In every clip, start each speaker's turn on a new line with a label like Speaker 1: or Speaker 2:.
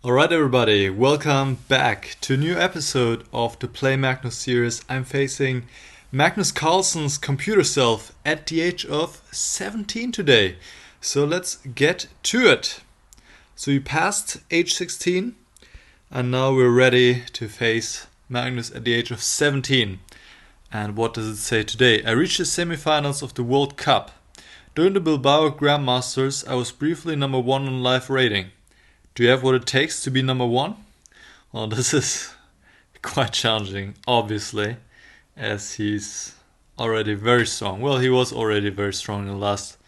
Speaker 1: Alright everybody, welcome back to a new episode of the Play Magnus series. I'm facing Magnus Carlsen's computer self at the age of 17 today. So let's get to it. So we passed age 16 and now we're ready to face Magnus at the age of 17. And what does it say today? I reached the semifinals of the World Cup. During the Bilbao Grandmasters, I was briefly number 1 on live rating. Do you have what it takes to be number 1? Well, this is quite challenging, obviously, as he's already very strong. Well, he was already very strong in the last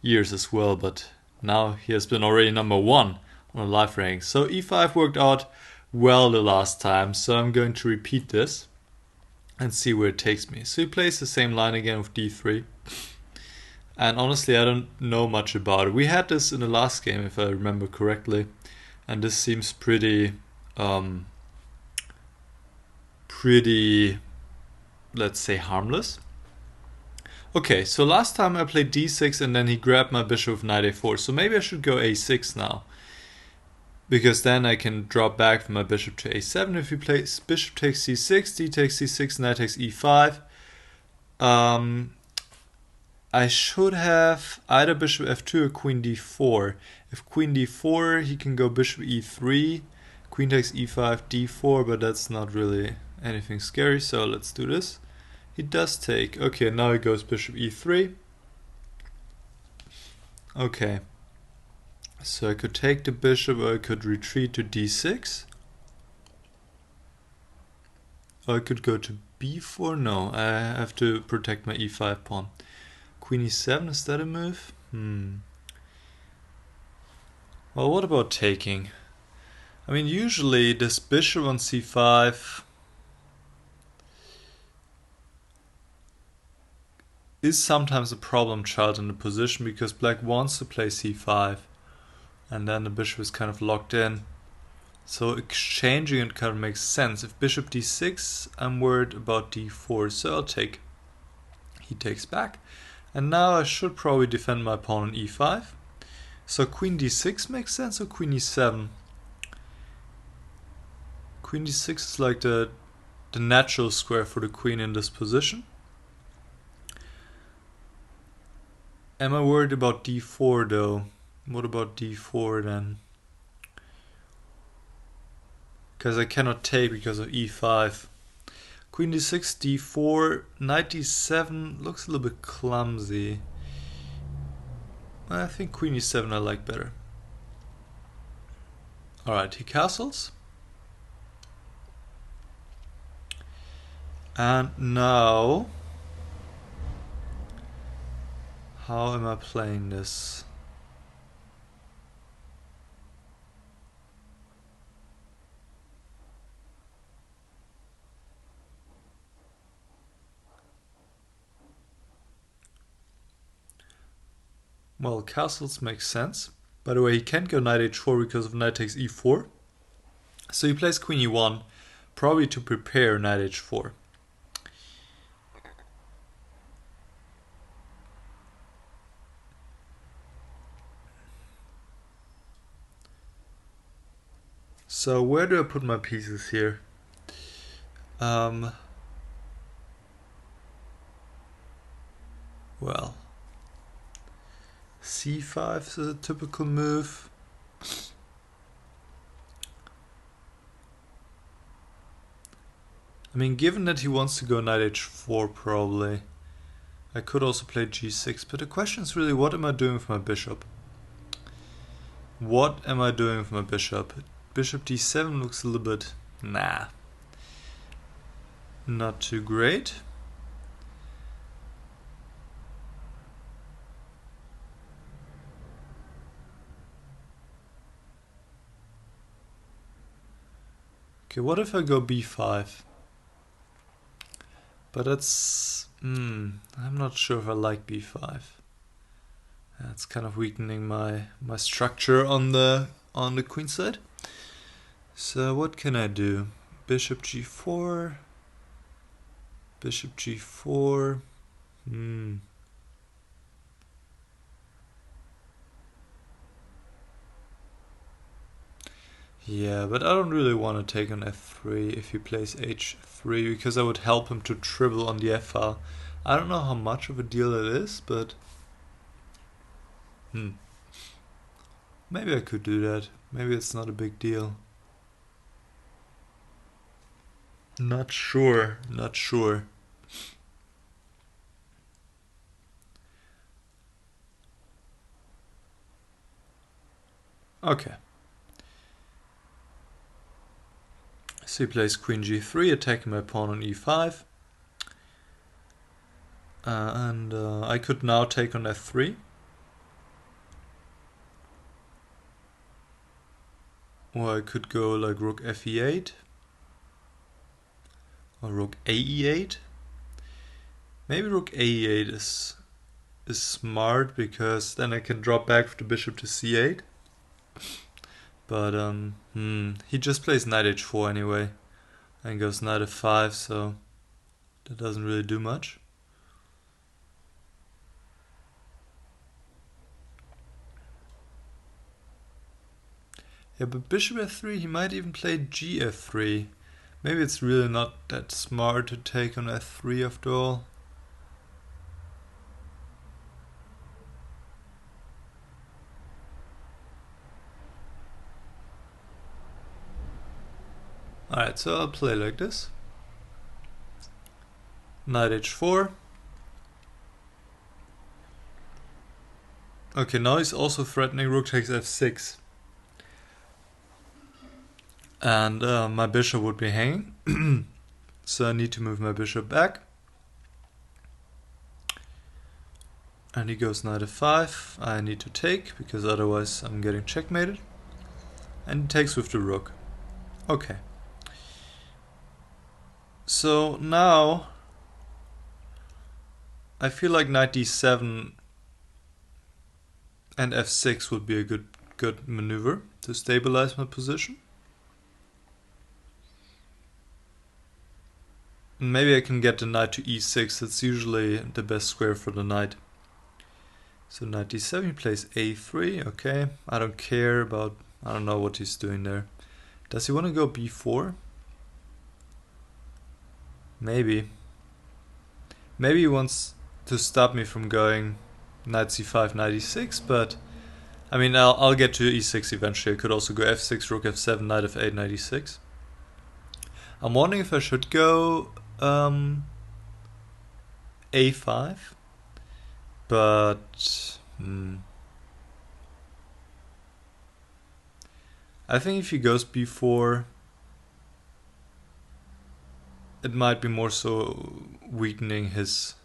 Speaker 1: years as well, but now he has been already number 1 on a live ranking. So e5 worked out well the last time, so I'm going to repeat this and see where it takes me. So he plays the same line again with d3. And honestly, I don't know much about it. We had this in the last game, if I remember correctly. And this seems pretty, let's say, harmless. Okay, so last time I played d6 and then he grabbed my bishop with knight a4. So maybe I should go a6 now. Because then I can drop back from my bishop to a7. If he plays bishop takes c6, d takes c6, knight takes e5. I should have either bishop f2 or queen d4. If queen d4, he can go bishop e3, queen takes e5, d4, but that's not really anything scary, so let's do this. He does take. Okay, now he goes bishop e3. Okay. So I could take the bishop, or I could retreat to d6. Or I could go to b4. No, I have to protect my e5 pawn. Queen e7, is that a move? Well, what about taking? I mean, usually this bishop on c5 is sometimes a problem child in the position because black wants to play c5 and then the bishop is kind of locked in. So exchanging it kind of makes sense. If bishop d6, I'm worried about d4, so I'll take. He takes back. And now I should probably defend my pawn on e5. So queen d6 makes sense, or queen e7? Queen d6 is like the natural square for the queen in this position. Am I worried about d4 though? What about d4 then? Because I cannot take because of e5. Queen d6, d4, knight d7 looks a little bit clumsy. I think queen e7 I like better. Alright, he castles. And now, how am I playing this? Well, castles make sense. By the way, he can't go knight h4 because of knight takes e4. So he plays queen e1, probably to prepare knight h4. So where do I put my pieces here? Well, c5 is a typical move. I mean, given that he wants to go knight h4 probably, I could also play g6, but the question is really, what am I doing with my bishop? What am I doing with my bishop? Bishop d7 looks a little bit, not too great. Okay, what if I go b5? But that's, I'm not sure if I like b5. That's kind of weakening my structure on the queen side. So what can I do? Bishop g4, bishop g4. Yeah, but I don't really want to take on f3 if he plays h3, because I would help him to tribble on the f file. I don't know how much of a deal it is, but maybe I could do that. Maybe it's not a big deal. Not sure, not sure. Okay. So he plays queen g3, attacking my pawn on e5. And I could now take on f3. Or I could go like rook fe8. Or rook ae8. Maybe rook ae8 is smart, because then I can drop back the bishop to c8. But he just plays knight h4 anyway, and goes knight f5, so that doesn't really do much. Yeah, but bishop f3, he might even play gf3. Maybe it's really not that smart to take on f3 after all. Alright, so I'll play like this. Knight h4. Okay, now he's also threatening rook takes f6. And my bishop would be hanging. So I need to move my bishop back. And he goes knight f5. I need to take, because otherwise I'm getting checkmated. And he takes with the rook. Okay. So now I feel like knight d7 and f6 would be a good maneuver to stabilize my position. And maybe I can get the knight to e6. That's usually the best square for the knight. So knight d7, he plays a3. Okay, I don't care about, I don't know what he's doing there. Does he want to go b4? Maybe. Maybe he wants to stop me from going knight c5, knight e6, but I mean, I'll get to e6 eventually. I could also go f6, rook f7, knight f8, knight e6. I'm wondering if I should go a5, but I think if he goes b4, it might be more so weakening his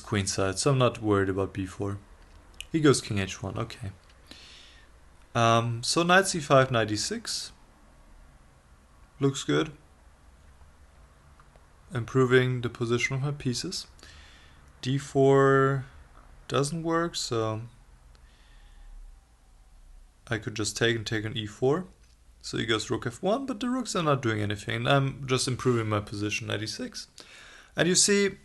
Speaker 1: queen side, so I'm not worried about b4. He goes king h1, okay. So knight c5, knight e6. Looks good. Improving the position of my pieces. d4 doesn't work, so I could just take on e4. So he goes rook f1, but the rooks are not doing anything, and I'm just improving my position, knight e6. And you see,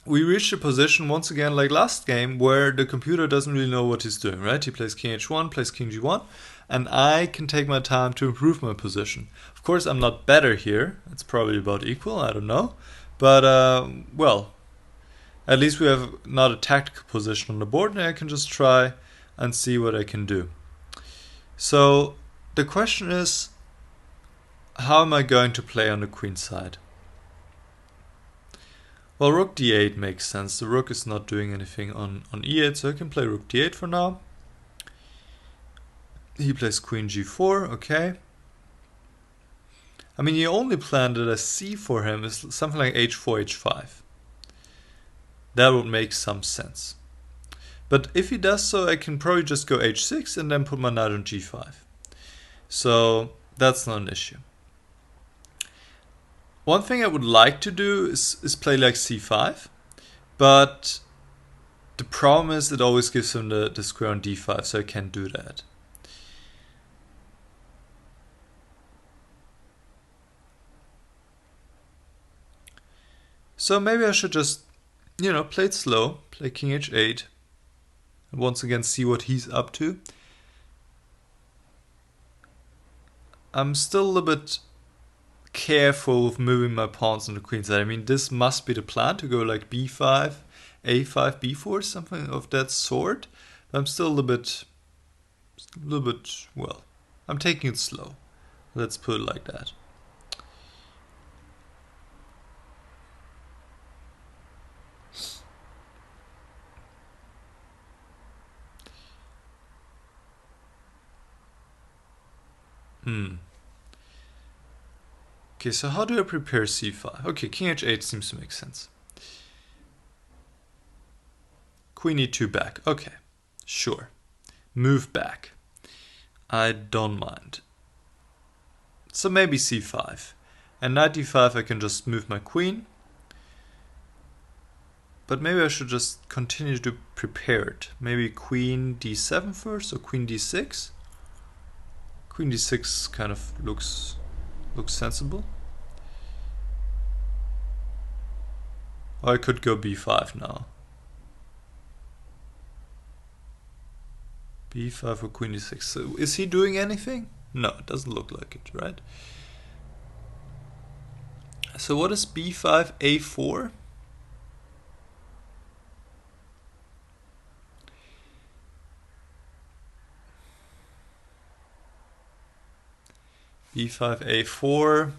Speaker 1: we reached a position once again like last game where the computer doesn't really know what he's doing, right? He plays king h1, plays king g1, and I can take my time to improve my position. Of course, I'm not better here. It's probably about equal, I don't know. But, well, at least we have not a tactical position on the board, and I can just try and see what I can do. So the question is, how am I going to play on the queen side? Well, rook d8 makes sense. The rook is not doing anything on e8, so I can play rook d8 for now. He plays queen g4, okay. I mean, the only plan that I see for him is something like h4, h5. That would make some sense. But if he does so, I can probably just go h6 and then put my knight on g5. So that's not an issue. One thing I would like to do is play like c5, but the problem is it always gives him the square on d5, so I can't do that. So maybe I should just, play it slow, play king h8, and once again see what he's up to. I'm still a little bit careful with moving my pawns on the queen side. I mean, this must be the plan, to go like b5, a5, b4, something of that sort. But I'm still a little bit, well, I'm taking it slow. Let's put it like that. Okay, so how do I prepare c5? Okay, king h8 seems to make sense. Queen e2 back. Okay, sure. Move back. I don't mind. So maybe c5. And knight d5 I can just move my queen. But maybe I should just continue to prepare it. Maybe queen d7 first, or queen d6. Queen d6 kind of looks sensible. Or I could go b5 now. b5 or queen d6. So is he doing anything? No, it doesn't look like it, right? So what is b5, a4? b5, a4.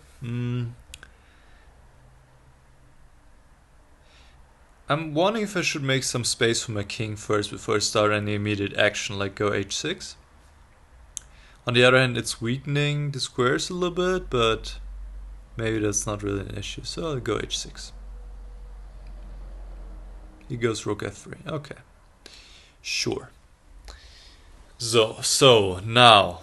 Speaker 1: I'm wondering if I should make some space for my king first before I start any immediate action, like go h6. On the other hand, it's weakening the squares a little bit, but maybe that's not really an issue, so I'll go h6. He goes rook f3. Okay, sure. So now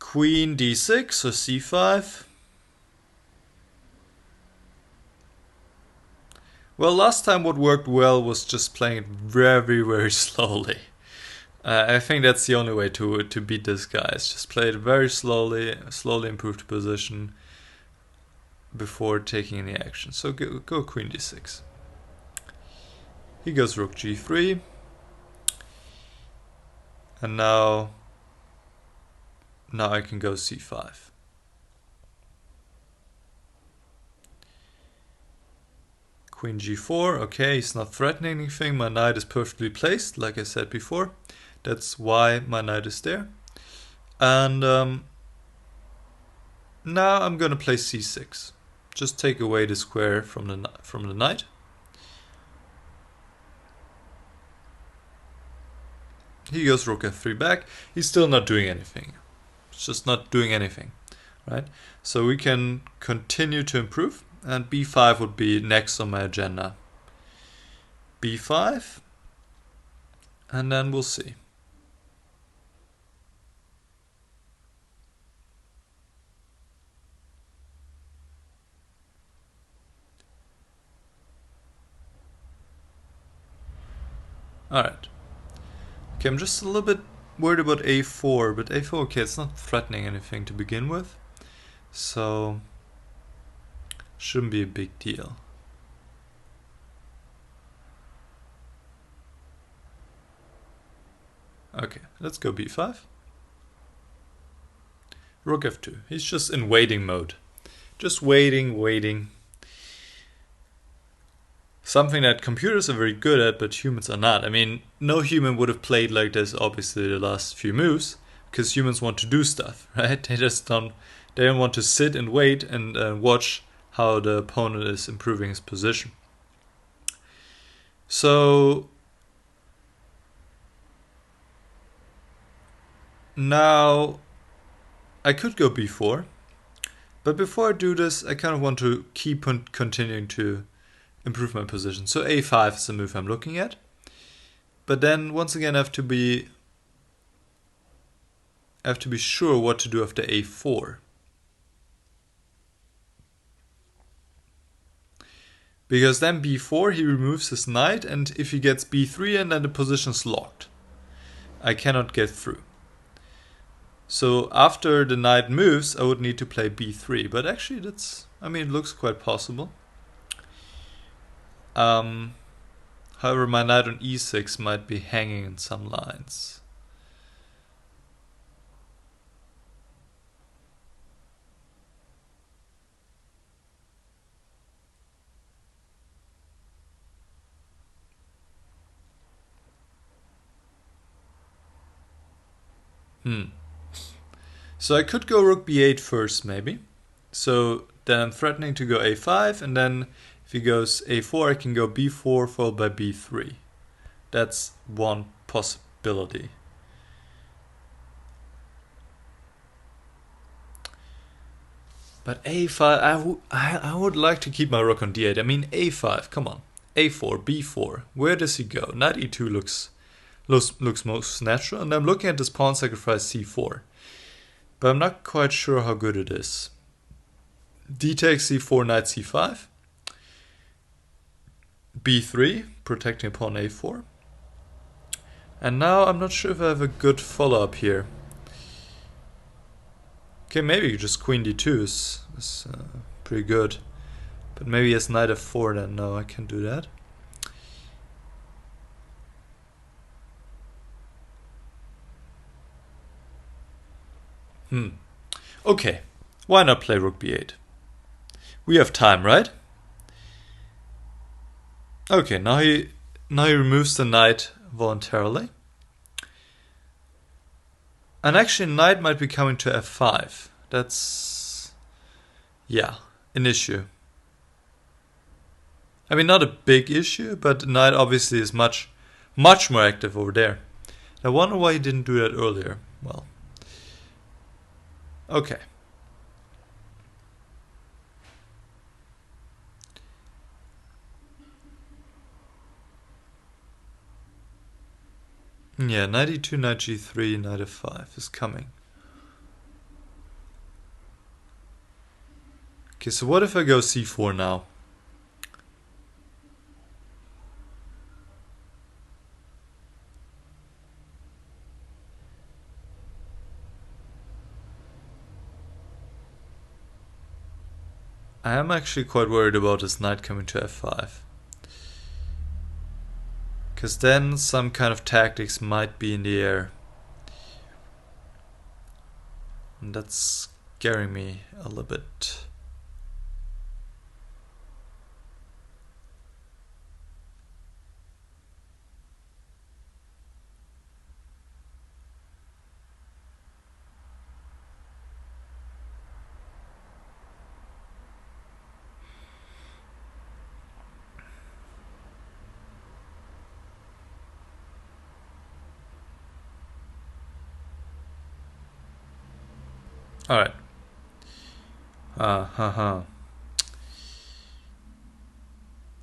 Speaker 1: queen d6 or c5. Well, last time what worked well was just playing it very, very slowly. I think that's the only way to beat this guy. Is just play it very slowly improve the position before taking any action. So go queen d6. He goes rook g3. And now I can go c5. Queen g4, okay, he's not threatening anything. My knight is perfectly placed, like I said before. That's why my knight is there. And now I'm gonna play c6. Just take away the square from the knight. He goes rook f3 back. He's still not doing anything. It's just not doing anything, right? So we can continue to improve, and b5 would be next on my agenda. b5, and then we'll see. Alright. Okay, I'm just a little bit worried about a4, but a4, okay, it's not threatening anything to begin with. So, shouldn't be a big deal. Okay, let's go b5. Rook f2. He's just in waiting mode. Just waiting. Something that computers are very good at, but humans are not. I mean, no human would have played like this, obviously, the last few moves, because humans want to do stuff, right? They don't want to sit and wait and watch how the opponent is improving his position. So now I could go b4, but before I do this, I kind of want to keep on continuing to improve my position. So a5 is the move I'm looking at. But then once again I have to be sure what to do after a4. Because then b4 he removes his knight, and if he gets b3 and then the position's locked. I cannot get through. So after the knight moves I would need to play b3, but actually it looks quite possible. However, my knight on e6 might be hanging in some lines. So I could go rook b8 first, maybe. So then I'm threatening to go a5, and then if he goes a4, I can go b4 followed by b3. That's one possibility. But a5, I would like to keep my rook on d8. I mean a5, come on. a4, b4. Where does he go? Knight e2 looks most natural, and I'm looking at this pawn sacrifice c4. But I'm not quite sure how good it is. D takes c4, knight c5. b3, protecting pawn a4. And now I'm not sure if I have a good follow-up here. Okay, maybe just queen d2 is pretty good. But maybe as knight f4 then. No, I can't do that. Okay, why not play rook b8? We have time, right? Okay, now he removes the knight voluntarily. And actually knight might be coming to f5. That's, yeah, an issue. I mean, not a big issue, but knight obviously is much more active over there. I wonder why he didn't do that earlier. Well, okay. Yeah, knight e2, knight g3, knight f5 is coming. Okay, so what if I go c4 now? I am actually quite worried about this knight coming to f5. Because then some kind of tactics might be in the air. And that's scaring me a little bit. Alright.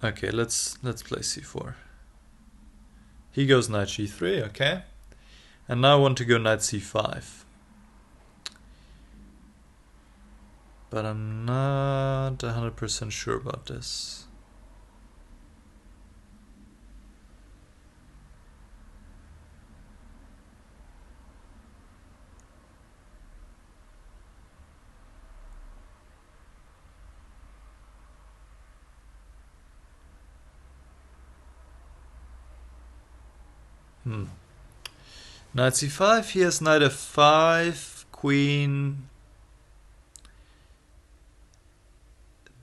Speaker 1: Okay, let's play c4. He goes knight g3, okay. And now I want to go knight c5. But I'm not 100% sure about this. Knight c5, he has knight f5, queen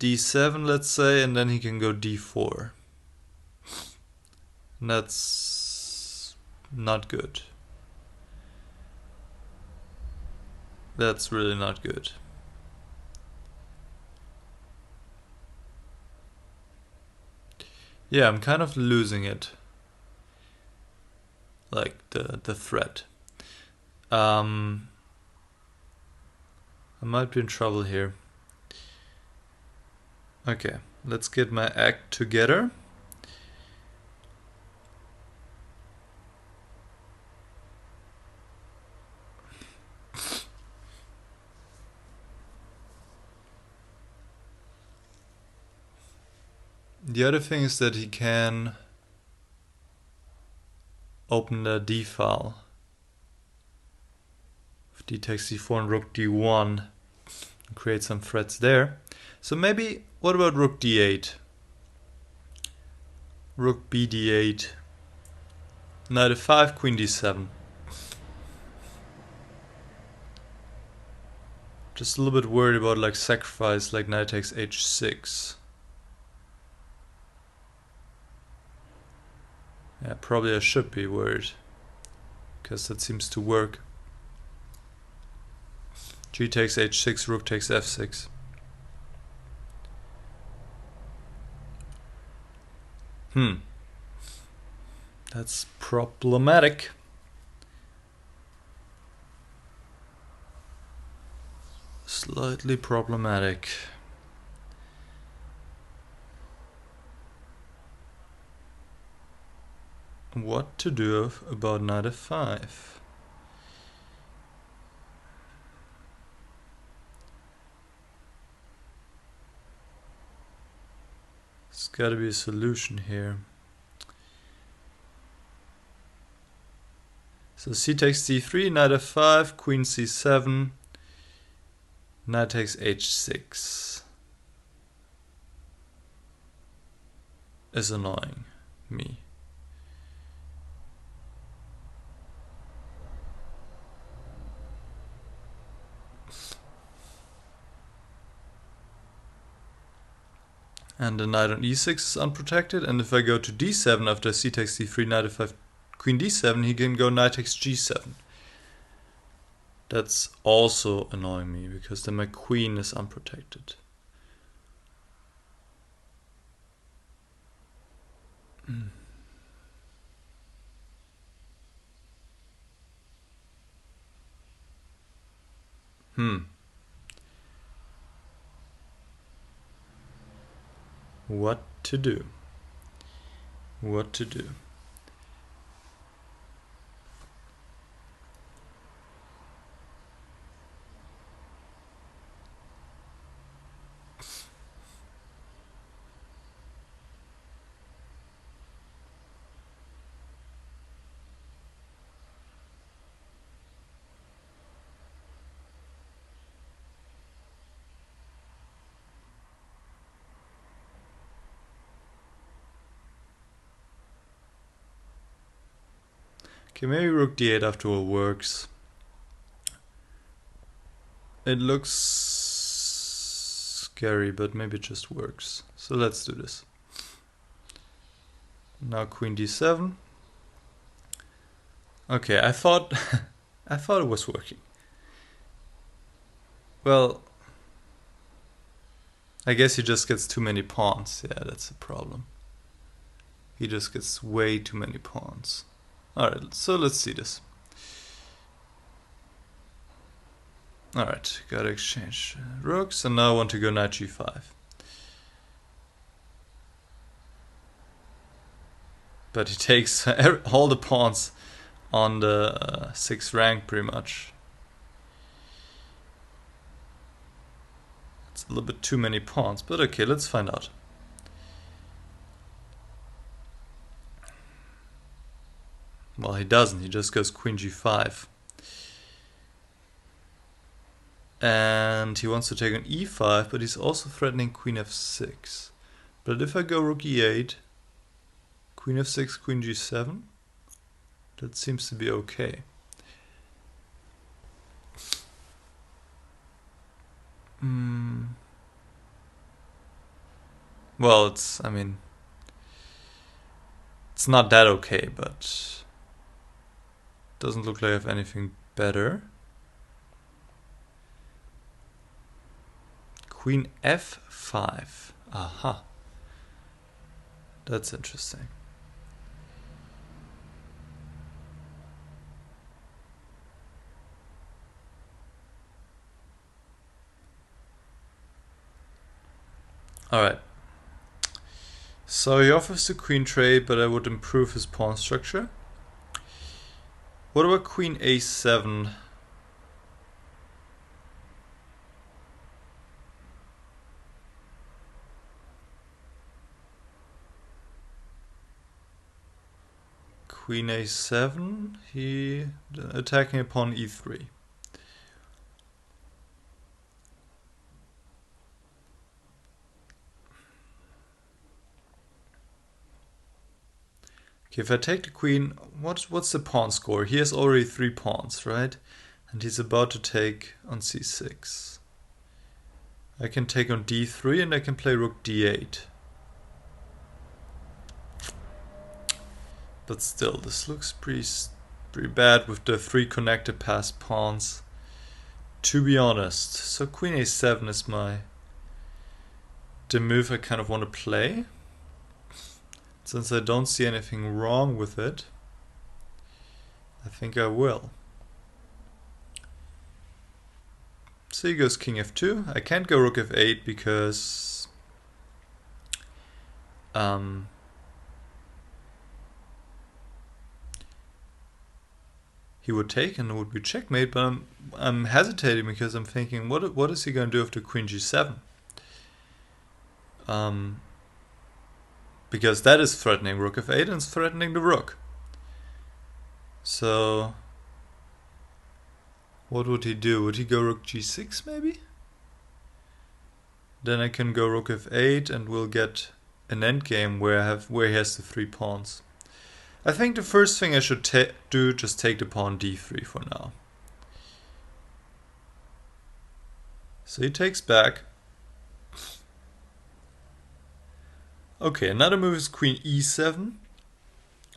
Speaker 1: d7, let's say, and then he can go d4. And that's not good. That's really not good. Yeah, I'm kind of losing it. Like the threat. I might be in trouble here. Okay, let's get my act together. The other thing is that he can open the d file. If d takes c4 and rook d1, create some threats there. So maybe, what about rook d8? Rook b d8, knight f5, queen d7. Just a little bit worried about like sacrifice, like knight takes h6. Yeah, probably I should be worried, because that seems to work. G takes h6, rook takes f6. That's problematic. Slightly problematic. What to do about knight f5? There's gotta be a solution here. So c takes d3, knight f5, queen c7, knight takes h6 is annoying me. And the knight on e6 is unprotected, and if I go to d7 after c takes d3, knight f5, queen d7, he can go knight takes g7. That's also annoying me, because then my queen is unprotected. What to do? What to do? Okay, maybe rook d8 after all works. It looks scary, but maybe it just works. So let's do this. Now queen d7. Okay, I thought it was working. Well, I guess he just gets too many pawns. Yeah, that's the problem. He just gets way too many pawns. Alright, so let's see this. Alright, gotta exchange rooks, and now I want to go knight g5. But he takes all the pawns on the 6th rank, pretty much. It's a little bit too many pawns, but okay, let's find out. Well, he doesn't. He just goes queen g5. And he wants to take on e5, but he's also threatening queen f6. But if I go rook e8, queen f6, queen g7, that seems to be okay. Well, it's not that okay, but doesn't look like I have anything better. Queen f5. Aha. That's interesting. Alright. So he offers the queen trade, but I would improve his pawn structure. What about queen a7? Queen a7, he attacking upon e3. Okay, if I take the queen, what's the pawn score? He has already 3 pawns, right? And he's about to take on c6. I can take on d3 and I can play rook d8. But still, this looks pretty bad with the 3 connected passed pawns. to be honest. So queen a7 is the move I kind of want to play. Since I don't see anything wrong with it, I think I will. So he goes king f2. I can't go rook f8 because he would take and it would be checkmate, but I'm hesitating because I'm thinking, what is he going to do after queen g7? Because that is threatening rook f8 and it's threatening the rook. So what would he do? Would he go rook g6 maybe? Then I can go rook f8 and we'll get an endgame where he has the 3 pawns. I think the first thing I should do, just take the pawn d3 for now. So he takes back. Okay, another move is queen e7.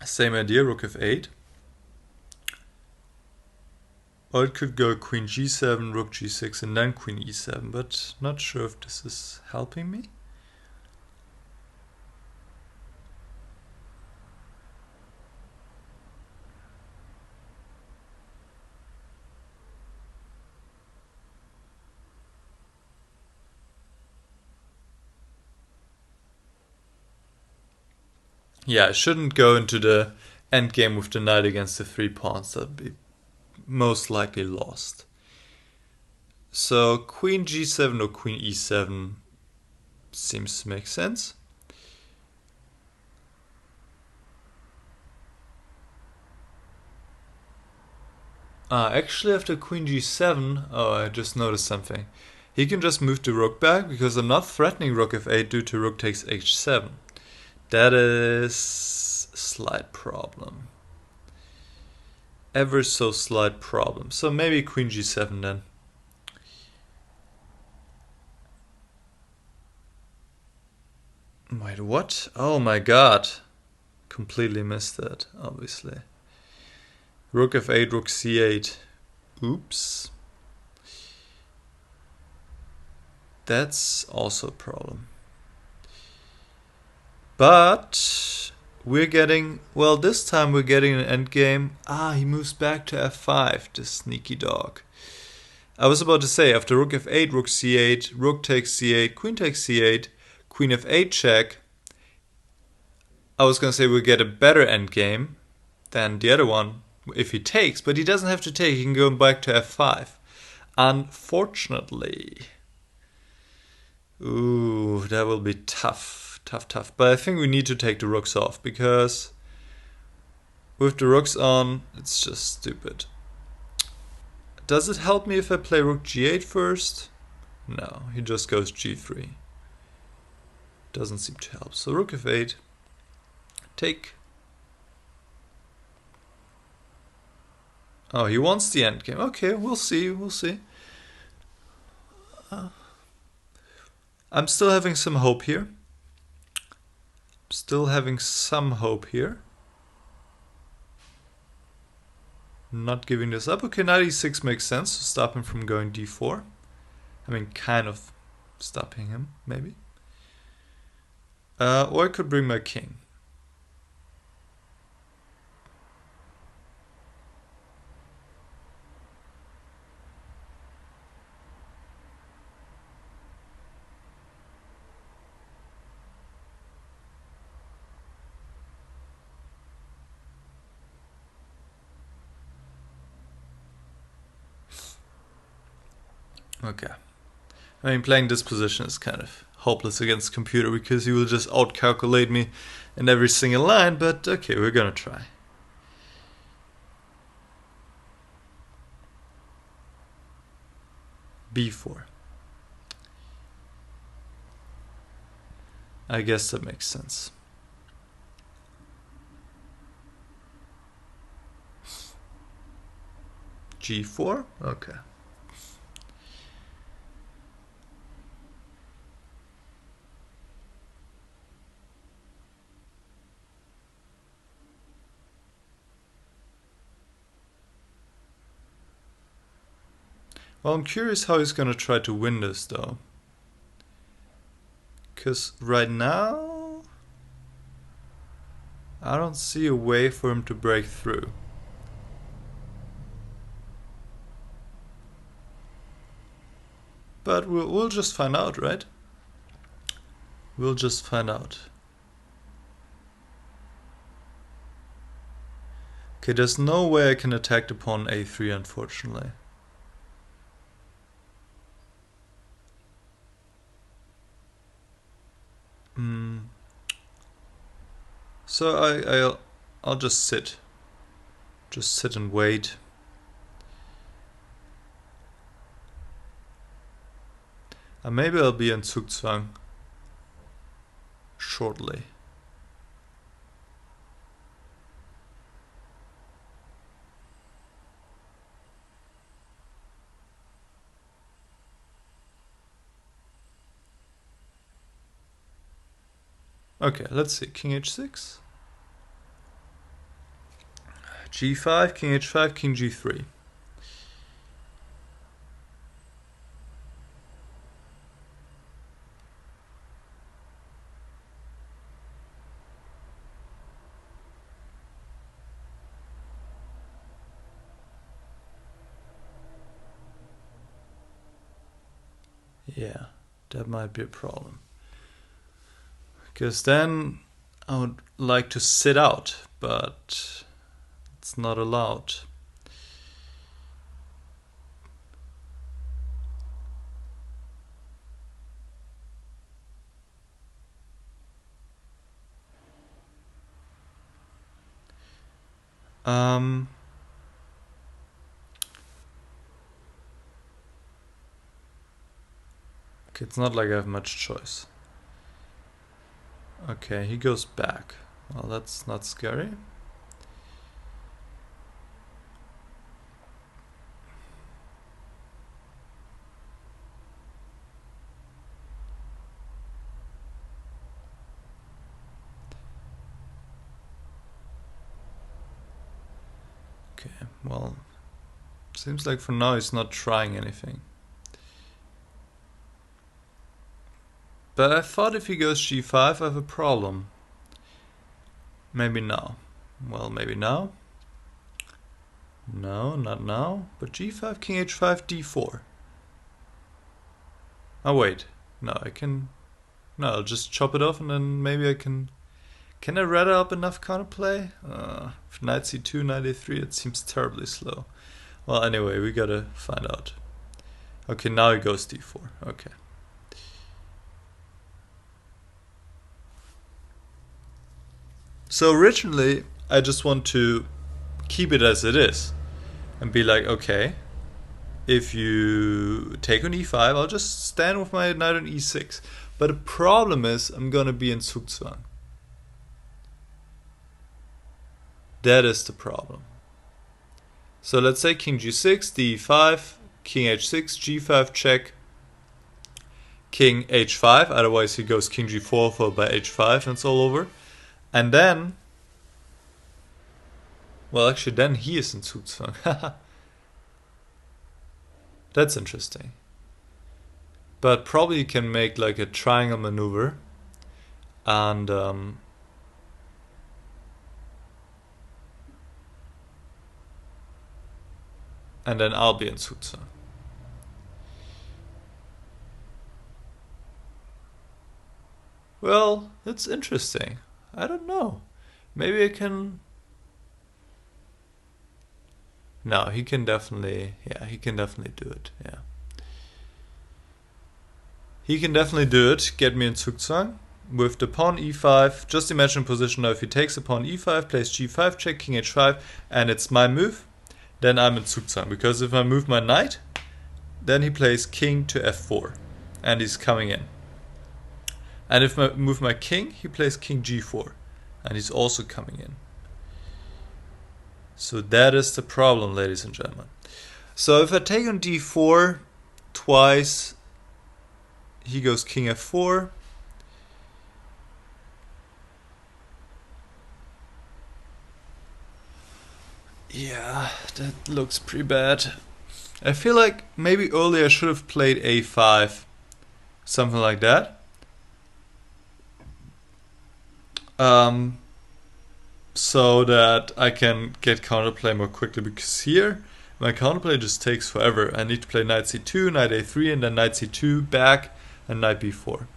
Speaker 1: Same idea, rook f8. Or it could go queen g7, rook g6, and then queen e7, but not sure if this is helping me. Yeah, I shouldn't go into the endgame with the knight against the 3 pawns. That'd be most likely lost. So queen g7 or queen e7 seems to make sense. Actually after queen g7, oh, I just noticed something. He can just move the rook back because I'm not threatening rook f8 due to rook takes h7. That is a slight problem. Ever so slight problem. So maybe queen g7 then. Wait, what? Oh my god. Completely missed that, obviously. Rook f8, rook c8. Oops. That's also a problem. But we're getting, well, this time we're getting an endgame. He moves back to f5, this sneaky dog. I was about to say, after rook f8, rook c8, rook takes c8, queen takes c8, queen f8 check. I was going to say we'll get a better endgame than the other one if he takes, but he doesn't have to take, he can go back to f5. Unfortunately. Ooh, that will be tough. Tough. But I think we need to take the rooks off because with the rooks on, it's just stupid. Does it help me if I play rook g8 first? No, he just goes g3. Doesn't seem to help. So rook f8, take. Oh, he wants the endgame. Okay, we'll see. I'm still having some hope here. Not giving this up. Okay, knight e6 makes sense to stop him from going d4. I mean, kind of stopping him, maybe. Or I could bring my king. Okay. I mean, playing this position is kind of hopeless against computer because he will just outcalculate me in every single line, but okay, we're gonna try. b4. I guess that makes sense. g4? Okay. Well, I'm curious how he's gonna try to win this though. Because right now, I don't see a way for him to break through. But we'll just find out, right? We'll just find out. Okay, there's no way I can attack the pawn a3, unfortunately. So I'll just sit. Just sit and wait. And maybe I'll be in Zugzwang shortly. Okay, let's see. King h6. g5, king h5, king g3. Yeah, that might be a problem. Because then I would like to sit out, but it's not allowed. Okay, it's not like I have much choice. Okay, he goes back. Well, that's not scary. Okay, well, seems like for now he's not trying anything. But I thought if he goes g5, I have a problem. Maybe now. Well, maybe now. No, not now. But g5, king h5, d4. Oh, wait. No, I can... No, I'll just chop it off and then maybe I can... Can I rattle up enough counterplay? Knight c2, knight a3, it seems terribly slow. Well, anyway, we gotta find out. Okay, now he goes d4. Okay. So originally, I just want to keep it as it is. And be like, okay, if you take on e5, I'll just stand with my knight on e6. But the problem is, I'm gonna be in Zugzwang. That is the problem. So let's say king g6, d5, king h6, g5 check, king h5. Otherwise he goes king g4 followed by h5 and it's all over. And then, well, actually then he is in Zugzwang. That's interesting. But probably you can make like a triangle maneuver and then I'll be in Zugzwang. Well, it's interesting. I don't know. Maybe I can... No, he can definitely... Yeah, he can definitely do it. Yeah. He can definitely do it. Get me in Zugzwang. With the pawn e5. Just imagine a position now. If he takes the pawn e5, plays g5 check, king h5, and it's my move, then I'm in Zugzwang. Because if I move my knight, then he plays king to f4. And he's coming in. And if I move my king, he plays king g4. And he's also coming in. So that is the problem, ladies and gentlemen. So if I take on d4 twice, he goes king f4. Yeah, that looks pretty bad. I feel like maybe earlier I should have played a5, something like that. So that I can get counterplay more quickly, because here my counterplay just takes forever. I need to play knight c2, knight a3, and then knight c2 back, and knight b4.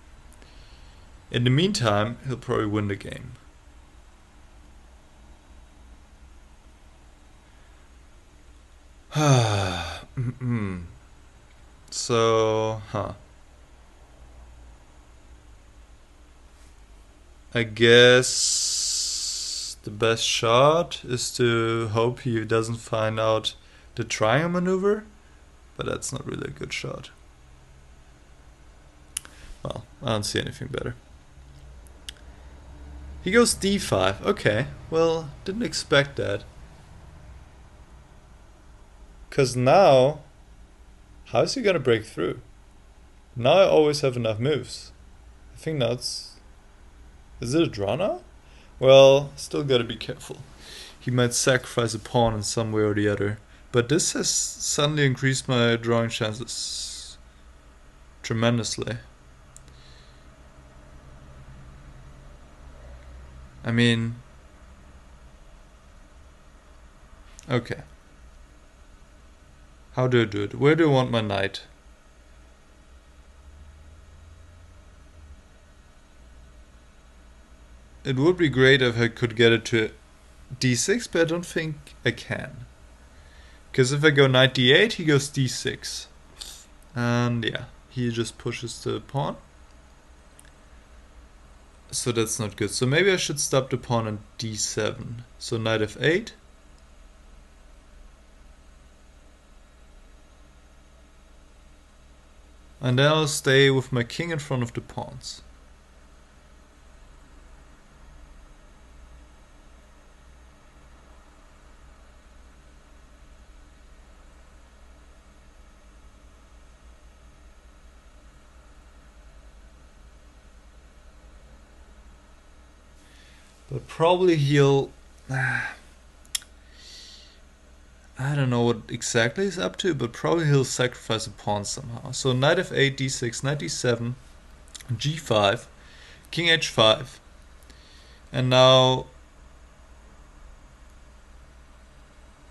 Speaker 1: In the meantime, he'll probably win the game. So, I guess the best shot is to hope he doesn't find out the triangle maneuver, but that's not really a good shot. Well, I don't see anything better. He goes d5. Okay, well, didn't expect that. Because now, how's he gonna break through? Now I always have enough moves. I think that's... Is it a draw now? Well, still gotta be careful. He might sacrifice a pawn in some way or the other. But this has suddenly increased my drawing chances tremendously. I mean... Okay. How do I do it? Where do I want my knight? It would be great if I could get it to d6, but I don't think I can. Because if I go knight d8, he goes d6. And yeah, he just pushes the pawn. So that's not good. So maybe I should stop the pawn on d7. So knight f8. And then I'll stay with my king in front of the pawns. But probably he'll... I don't know what exactly he's up to, but probably he'll sacrifice a pawn somehow. So knight f8, d6, knight d7, g5, king h5, and now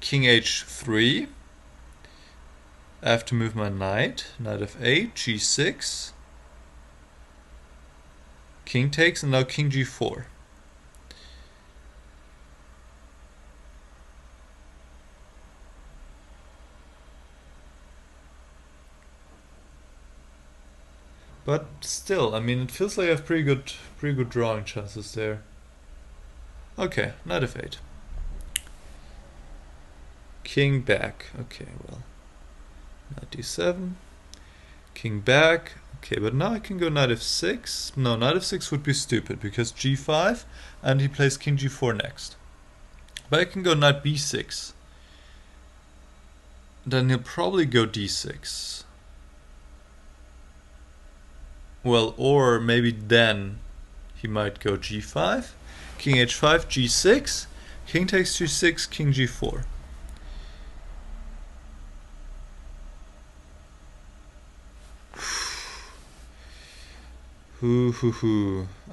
Speaker 1: king h3. I have to move my knight, knight f8, g6, king takes, and now king g4. But still, I mean, it feels like I have pretty good drawing chances there. Okay, knight f8. King back. Okay, well, knight d7. King back. Okay, but now I can go knight f6. No, knight f6 would be stupid because g5, and he plays king g4 next. But I can go knight b6. Then he'll probably go d6. Well, or maybe then he might go g5, king h5, g6, king takes g6, king g4.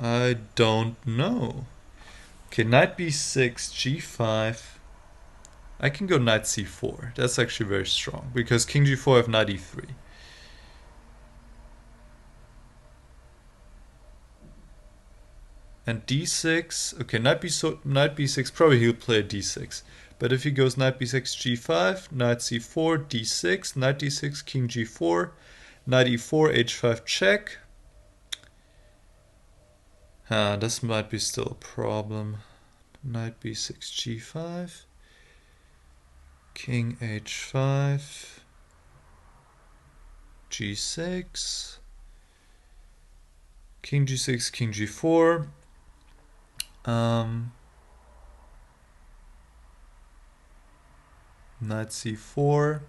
Speaker 1: I don't know. Okay, knight b6, g5. I can go knight c4. That's actually very strong because king g4 I have knight e3. And d6, okay, knight b6, probably he'll play d6. But if he goes knight b6, g5, knight c4, d6, knight d6, king g4, knight e4, h5 check. This might be still a problem. Knight b6, g5, king h5, g6, king g6, king g4. Knight c4.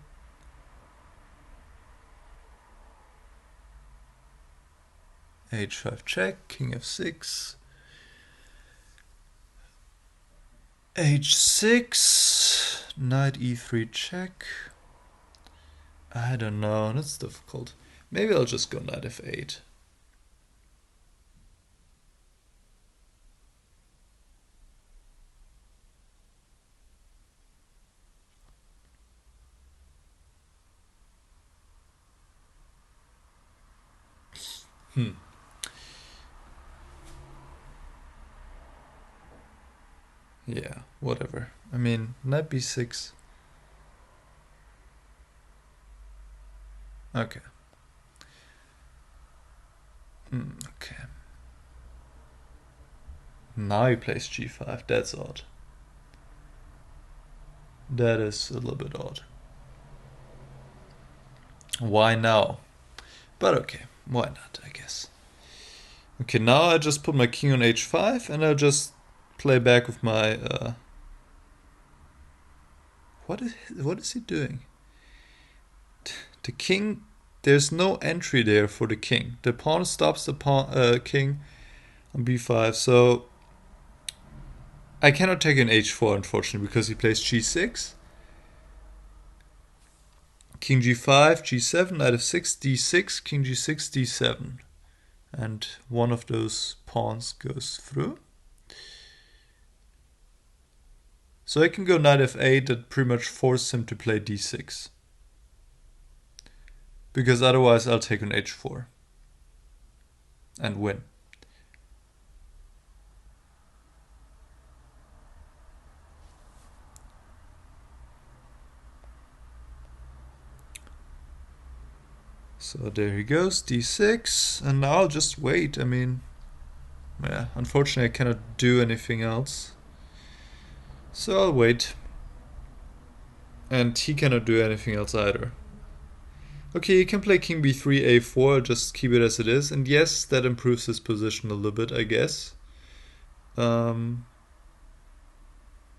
Speaker 1: h5 check, king f6. h6, knight e3 check. I don't know, that's difficult. Maybe I'll just go knight f8. Yeah, whatever. I mean, knight b6. Okay. Okay. Now he plays g5. That's odd. That is a little bit odd. Why now? But okay, why not, I guess. Okay, now I just put my king on h5 and I'll just play back with my... What is he doing? The king... There's no entry there for the king. The pawn stops the king on b5, so... I cannot take an h4, unfortunately, because he plays g6. King g5, g7, knight f6, d6, king g6, d7. And one of those pawns goes through. So I can go knight f8, that pretty much forces him to play d6. Because otherwise I'll take on h4 and win. So there he goes, d6, and now I'll just wait. I mean, yeah, unfortunately I cannot do anything else. So I'll wait. And he cannot do anything else either. Okay, he can play king b3, a4, just keep it as it is. And yes, that improves his position a little bit, I guess. But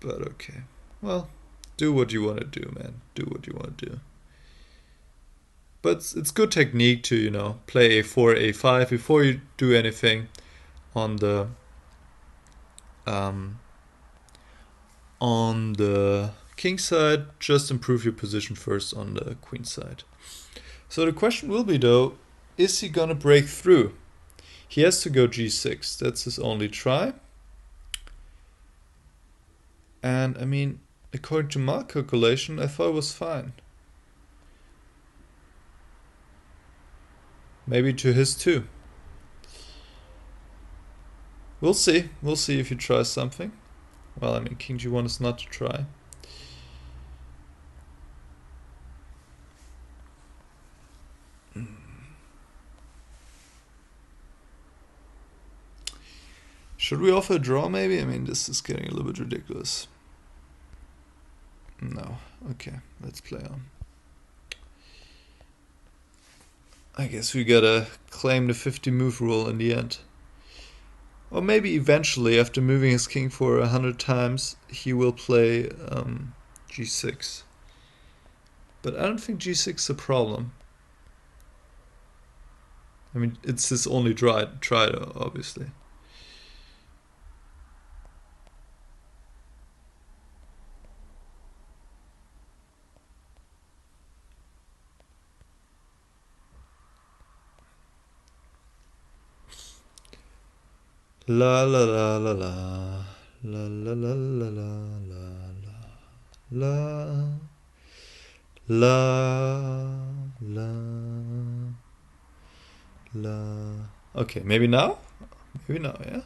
Speaker 1: okay. Well, do what you want to do, man. Do what you want to do. But it's good technique to, you know, play a4, a5 before you do anything on the king side. Just improve your position first on the queen side. So the question will be, though, is he gonna break through? He has to go g6. That's his only try. And I mean, according to my calculation, I thought it was fine. Maybe to his too. We'll see. We'll see if he tries something. Well, I mean, king g1 is not to try. Should we offer a draw maybe? I mean, this is getting a little bit ridiculous. No. Okay, let's play on. I guess we gotta claim the 50 move rule in the end. Or maybe eventually, after moving his king for 100 times, he will play g6. But I don't think g6 is a problem. I mean, it's his only try obviously. La la la la la la la la la la la la la la. Okay, maybe now? Maybe now, yeah?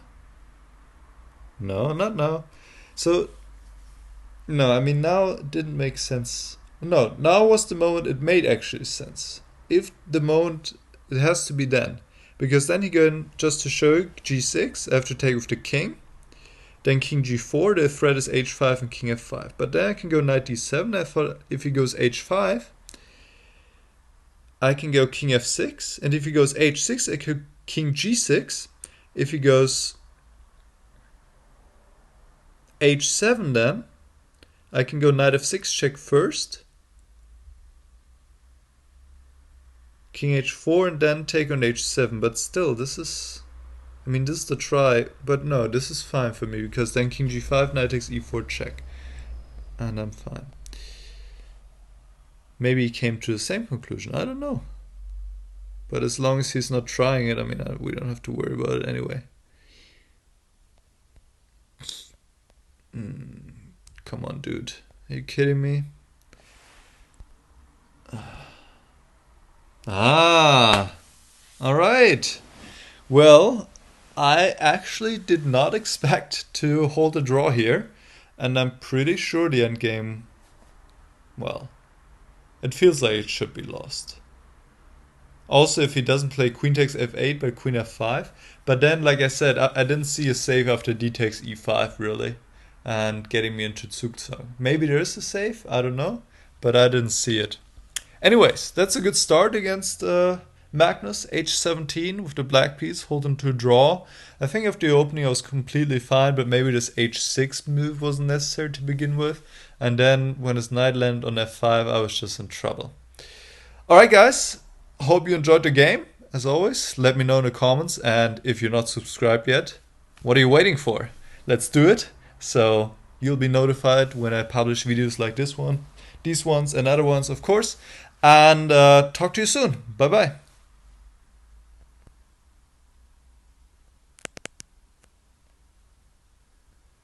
Speaker 1: No, not now. So, no, I mean, now it didn't make sense. No, now was the moment it made actually sense. If the moment, it has to be then. Because then he can, just to show you, g6, I have to take with the king. Then king g4, the threat is h5 and king f5. But then I can go knight d7. I thought if he goes h5, I can go king f6. And if he goes h6, I can king g6. If he goes h7 then, I can go knight f6 check first. King h4 and then take on h7, but still this is, I mean this is the try, but no, this is fine for me because then king g5, knight takes e4 check, and I'm fine. Maybe he came to the same conclusion. I don't know. But as long as he's not trying it, I mean, we don't have to worry about it anyway. Come on, dude. Are you kidding me? Alright. Well, I actually did not expect to hold a draw here. And I'm pretty sure the endgame, well, it feels like it should be lost. Also, if he doesn't play queen takes f8 but queen f5. But then, like I said, I didn't see a save after d takes e5 really. And getting me into Zugzwang. Maybe there is a save, I don't know. But I didn't see it. Anyways, that's a good start against Magnus, h17 with the black piece, holding to a draw. I think after the opening I was completely fine, but maybe this h6 move wasn't necessary to begin with. And then when his knight landed on f5, I was just in trouble. Alright guys, hope you enjoyed the game. As always, let me know in the comments, and if you're not subscribed yet, what are you waiting for? Let's do it, so you'll be notified when I publish videos like this one, these ones and other ones of course. And talk to you soon. Bye bye.